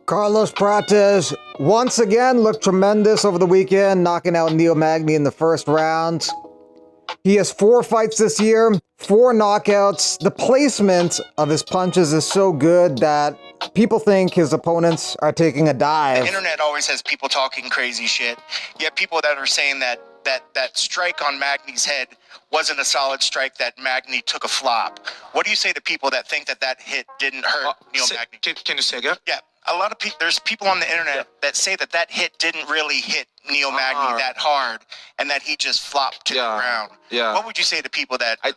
Carlos Prates once again looked tremendous over the weekend, knocking out Neil Magny in the first round. He has 4 fights this year, 4 knockouts. The placement of his punches is so good that people think his opponents are taking a dive. The internet always has people talking crazy shit. You have people that are saying that strike on Magny's head wasn't a solid strike, that Magny took a flop. What do you say to people that think that hit didn't hurt Neil Magny? Can you say again? Yeah, a lot of people. There's people on the internet that say that hit didn't really hit Neil Magny that hard, and that he just flopped to the ground. Yeah. What would you say to people that? I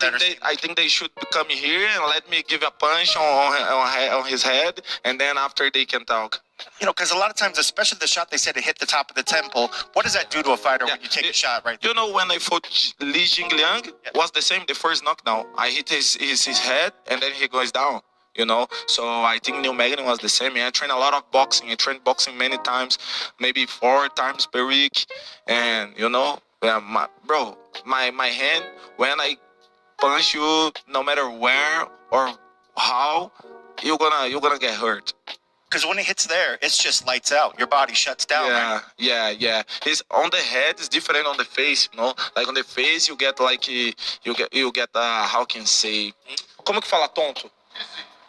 think they should come here and let me give a punch on his head, and then after they can talk. You know, because a lot of times, especially the shot they said it hit the top of the temple. What does that do to a fighter when you take a shot right there? You know, when I fought Li Jingliang, was the same. The first knockdown, I hit his head, and then he goes down. You know, so I think Neil Magny was the same. I train a lot of boxing. I trained boxing many times, maybe 4 times per week. And you know, my hand, when I punch you, no matter where or how, you're gonna get hurt. Because when it hits there, it's just lights out. Your body shuts down. Yeah, yeah. It's on the head. It's different on the face. You know, like on the face, you get like you get how can I say? Como que fala tonto?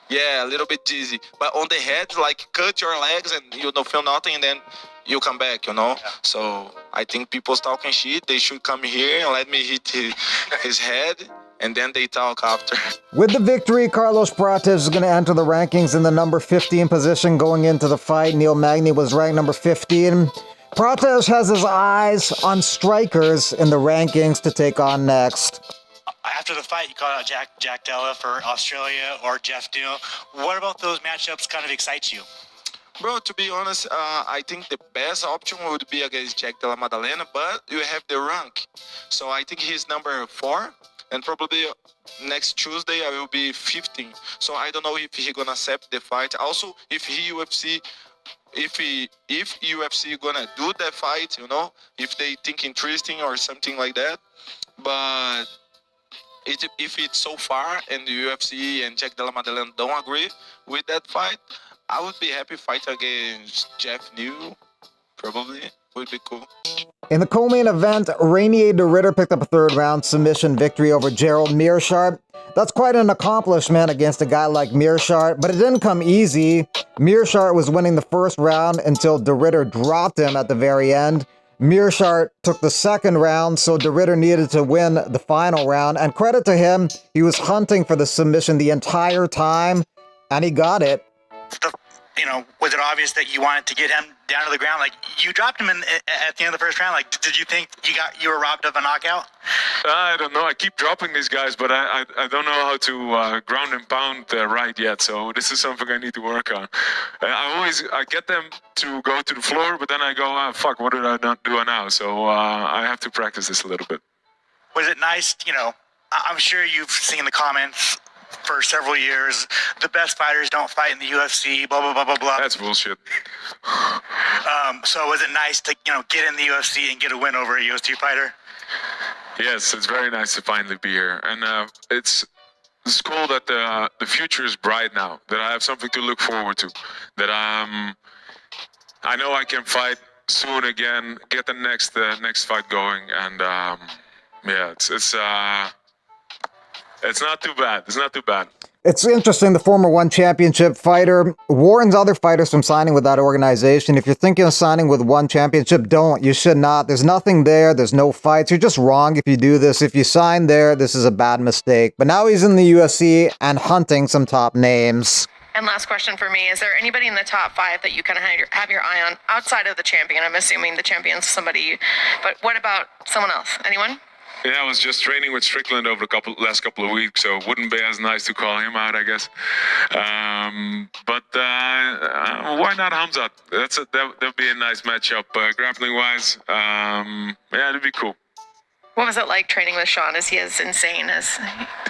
Yeah, a little bit dizzy. But on the head, like cut your legs and you don't feel nothing, and then you come back, you know? Yeah. So I think people's talking shit. They should come here and let me hit his head, and then they talk after. With the victory, Carlos Prates is going to enter the rankings in the number 15 position going into the fight. Neil Magny was ranked number 15. Prates has his eyes on strikers in the rankings to take on next. After the fight, you called out Jack Della for Australia or Jeff Deal. What about those matchups kind of excites you? Bro, to be honest, I think the best option would be against Jack Della Maddalena, but you have the rank. So I think he's number 4, and probably next Tuesday I will be 15. So I don't know if he's gonna accept the fight. Also, if UFC gonna do that fight, you know, if they think interesting or something like that. But if it's so far and the UFC and Jack Della Maddalena don't agree with that fight, I would be happy fight against Jeff New. Probably would be cool. In the co-main event, Reinier de Ridder picked up a 3rd round submission victory over Gerald Meerschaert. That's quite an accomplishment against a guy like Meerschaert, but it didn't come easy. Meerschaert was winning the 1st round until de Ridder dropped him at the very end. Meerschaert took the 2nd round, so de Ridder needed to win the final round. And credit to him, he was hunting for the submission the entire time, and he got it. You know, was it obvious that you wanted to get him down to the ground? Like, you dropped him at the end of the 1st round. Like, did you think you were robbed of a knockout? I don't know. I keep dropping these guys, but I don't know how to ground and pound right yet. So this is something I need to work on. I get them to go to the floor, but then I go, fuck, what did I not do now? So I have to practice this a little bit. Was it nice? You know, I'm sure you've seen the comments for several years. The best fighters don't fight in the UFC, blah, blah, blah, blah, blah. That's bullshit. So was it nice to, you know, get in the UFC and get a win over a UFC fighter? Yes, it's very nice to finally be here. And it's cool that the future is bright now, that I have something to look forward to, that I know I can fight soon again, get the next fight going, and yeah, it's not too bad. It's not too bad. It's interesting, the former one championship fighter warns other fighters from signing with that organization. If you're thinking of signing with one championship, don't. You should not. There's nothing there. There's no fights. You're just wrong if you do this. If you sign there, this is a bad mistake. But now he's in the UFC and hunting some top names. And last question for me, is there anybody in the top 5 that you kind of have your eye on outside of the champion? I'm assuming the champion's somebody, but what about someone else? Anyone? Yeah, I was just training with Strickland over the last couple of weeks, so it wouldn't be as nice to call him out, I guess. But why not Hamzat? That'd be a nice matchup, grappling-wise. Yeah, it'd be cool. What was it like training with Sean? Is he as insane as?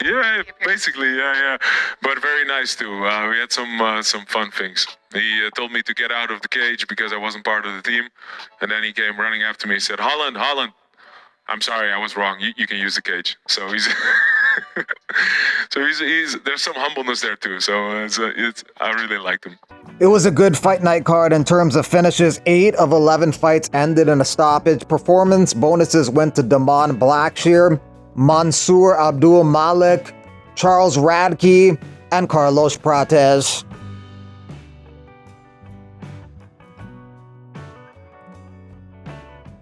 Yeah, basically, yeah. But very nice too. We had some fun things. He told me to get out of the cage because I wasn't part of the team, and then he came running after me. He said, "Holland, I'm sorry, I was wrong. You can use the cage." So he's there's some humbleness there too. So I really liked him. It was a good fight night card in terms of finishes. 8 of 11 fights ended in a stoppage. Performance bonuses went to Damon Blackshear, Mansour Abdul Malik, Charles Radke, and Carlos Prates.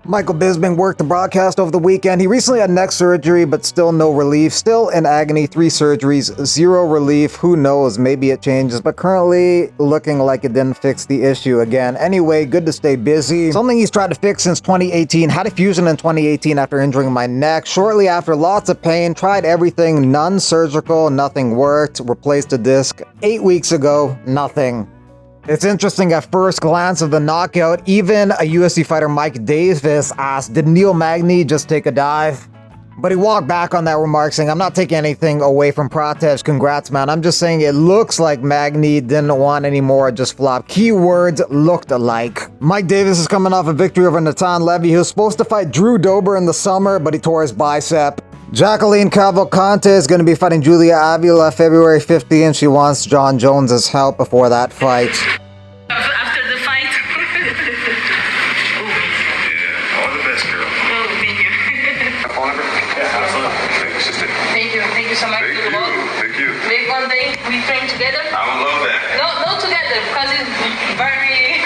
Michael Bisping worked the broadcast over the weekend. He recently had neck surgery, but still no relief. Still in agony, 3 surgeries, 0 relief. Who knows, maybe it changes, but currently looking like it didn't fix the issue again. Anyway, good to stay busy. Something he's tried to fix since 2018. Had a fusion in 2018 after injuring my neck. Shortly after, lots of pain. Tried everything, none surgical, nothing worked. Replaced a disc 8 weeks ago, nothing. It's interesting at first glance of the knockout, even a UFC fighter Mike Davis asked, did Neil Magny just take a dive? But he walked back on that remark saying, I'm not taking anything away from Prates, congrats man, I'm just saying it looks like Magny didn't want any more, just flopped. Keywords looked alike. Mike Davis is coming off a victory over Natan Levy. He was supposed to fight Drew Dober in the summer, but he tore his bicep. Jacqueline Cavalcante is going to be fighting Julia Avila February 15th. She wants Jon Jones' help before that fight. After the fight. Yeah, all the best, girl. Oh, thank you. Yeah, absolutely. Thank you, sister. Thank you so much. Thank you. Maybe one day we train together. I would love that. No together, because it's very,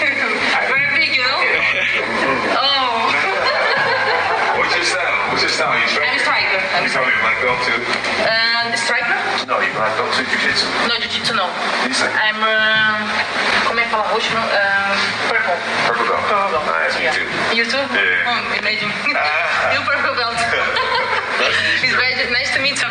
very big, you know? Oh. What's your style? You I'm a striker. You tell me black belt too? The striker? No, you black belt too, jiu-jitsu. No, jiu-jitsu no. Isso aí. I'm, como é que fala roxo? Purple. Purple belt. Purple belt. Nice, me Yeah. too. You too? Yeah. Imagine. You purple belt. It's very nice to meet you.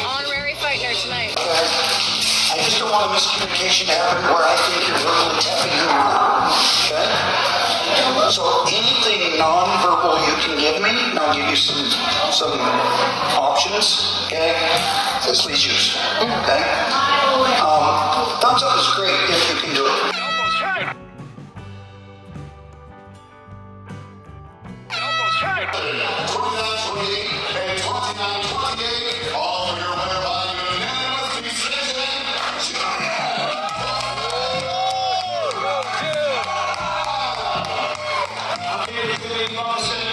Honorary fighter tonight. I just don't want a miscommunication to happen where I think you're verbally tapping me. Okay? So anything non-verbal you can give me, and I'll give you some options. Okay? Let's choose. Okay? Thumbs up is great if you can do it. All for your